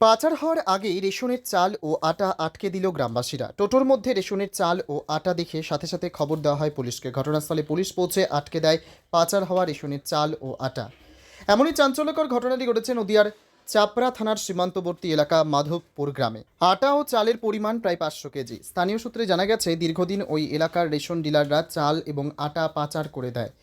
পাচার হওয়ার আগেই রেশনের চাল ও আটা আটকে দিল গ্রামবাসীরা। টোটোর মধ্যে রেশনের চাল ও আটা দেখে সাথে সাথে খবর দেওয়া হয় পুলিশকে। ঘটনাস্থলে পুলিশ পৌঁছে আটকে দেয় পাচার হওয়া রেশনের চাল ও আটা। এমনই চাঞ্চল্যকর ঘটনাটি ঘটেছে নদিয়ার চাপড়া থানার সীমান্তবর্তী এলাকা মাধবপুর গ্রামে। আটা ও চালের পরিমাণ প্রায় 500 কেজি। স্থানীয় সূত্রে জানা গেছে, দীর্ঘদিন ওই এলাকার রেশন ডিলাররা চাল এবং আটা পাচার করে দেয়।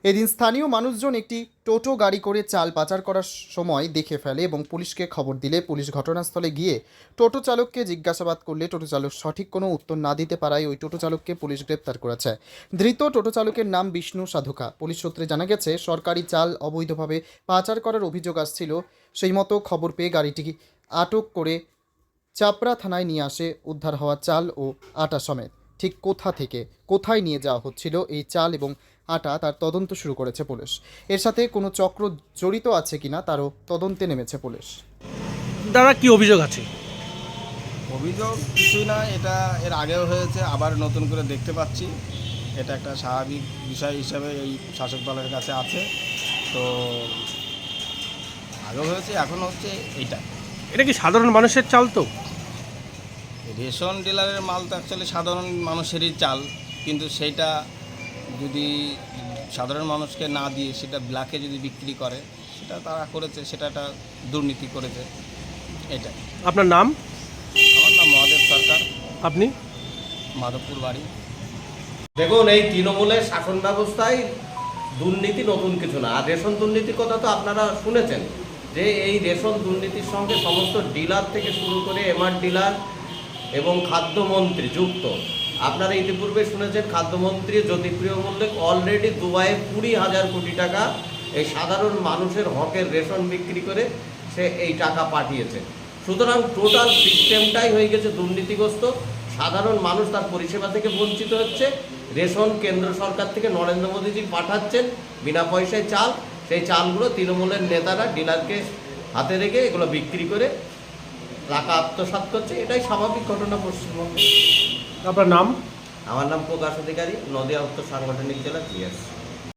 এদিন স্থানীয় মানুষজন একটি টোটো গাড়ি করে চাল পাচার করার সময় দেখে ফেলে এবং পুলিশকে খবর দিলে পুলিশ ঘটনাস্থলে গিয়ে টোটো চালককে জিজ্ঞাসাবাদ করলে টোটো চালক সঠিক কোনো উত্তর না দিতে পারায় ওই টোটো চালককে পুলিশ গ্রেপ্তার করেছে। ধৃত টোটো চালকের নাম বিষ্ণু সাধুকা। পুলিশ সূত্রে জানা গেছে, সরকারি চাল অবৈধভাবে পাচার করার অভিযোগ আসছিল। সেই মতো খবর পেয়ে গাড়িটি আটক করে চাপড়া থানায় নিয়ে আসে উদ্ধার হওয়া চাল ও আটা সমেত। ঠিক কোথা থেকে কোথায় নিয়ে যাওয়া হচ্ছিল এই চাল এবং আটা, তার তদন্ত শুরু করেছে পুলিশ। এর সাথে কোনো চক্র জড়িত আছে কিনা তারও তদন্তে নেমেছে পুলিশ। দাদা, কি অভিযোগ আছে? অভিযোগ কিছুই না, এটা এর আগেও হয়েছে, আবার নতুন করে দেখতে পাচ্ছি। এটা একটা স্বাভাবিক বিষয় হিসাবে এই শাসক দলের কাছে আছে। তো আগেও হয়েছে, এখন হচ্ছে এইটা। এটা কি সাধারণ মানুষের চাল? তো রেশন ডিলারের মাল তো অ্যাকচুয়ালি সাধারণ মানুষেরই চাল, কিন্তু সেইটা যদি সাধারণ মানুষকে না দিয়ে সেটা ব্ল্যাকে যদি বিক্রি করে, সেটা তারা করেছে, সেটা একটা দুর্নীতি করেছে। এটাই। আপনার নাম? আমার নাম মহাদেব সরকার। আপনি? মাধবপুর বাড়ি। দেখুন, এই তৃণমূলের শাসন ব্যবস্থায় দুর্নীতি নতুন কিছু না। আর রেশন দুর্নীতির কথা তো আপনারা শুনেছেন, যে এই রেশন দুর্নীতির সঙ্গে সমস্ত ডিলার থেকে শুরু করে এমআর ডিলার এবং খাদ্যমন্ত্রী যুক্ত। আপনারা ইতিপূর্বে শুনেছেন, খাদ্যমন্ত্রী জ্যোতিপ্রিয় মল্লিক অলরেডি দুবাইয়ে 20,000 কোটি টাকা এই সাধারণ মানুষের হকের রেশন বিক্রি করে সে এই টাকা পাঠিয়েছে। সুতরাং টোটাল সিস্টেমটাই হয়ে গেছে দুর্নীতিগ্রস্ত। সাধারণ মানুষ তার পরিষেবা থেকে বঞ্চিত হচ্ছে। রেশন কেন্দ্র সরকার থেকে নরেন্দ্র মোদীজি পাঠাচ্ছেন বিনা পয়সায় চাল, সেই চালগুলো তৃণমূলের নেতারা ডিলারকে হাতে রেখে এগুলো বিক্রি করে টাকা আত্মসাৎ করছে। এটাই স্বাভাবিক ঘটনা পশ্চিমবঙ্গে। আপনার নাম? আমার নাম প্রকাশ অধিকারী, নদিয়া উত্তর সাংগঠনিক জেলা জিএস।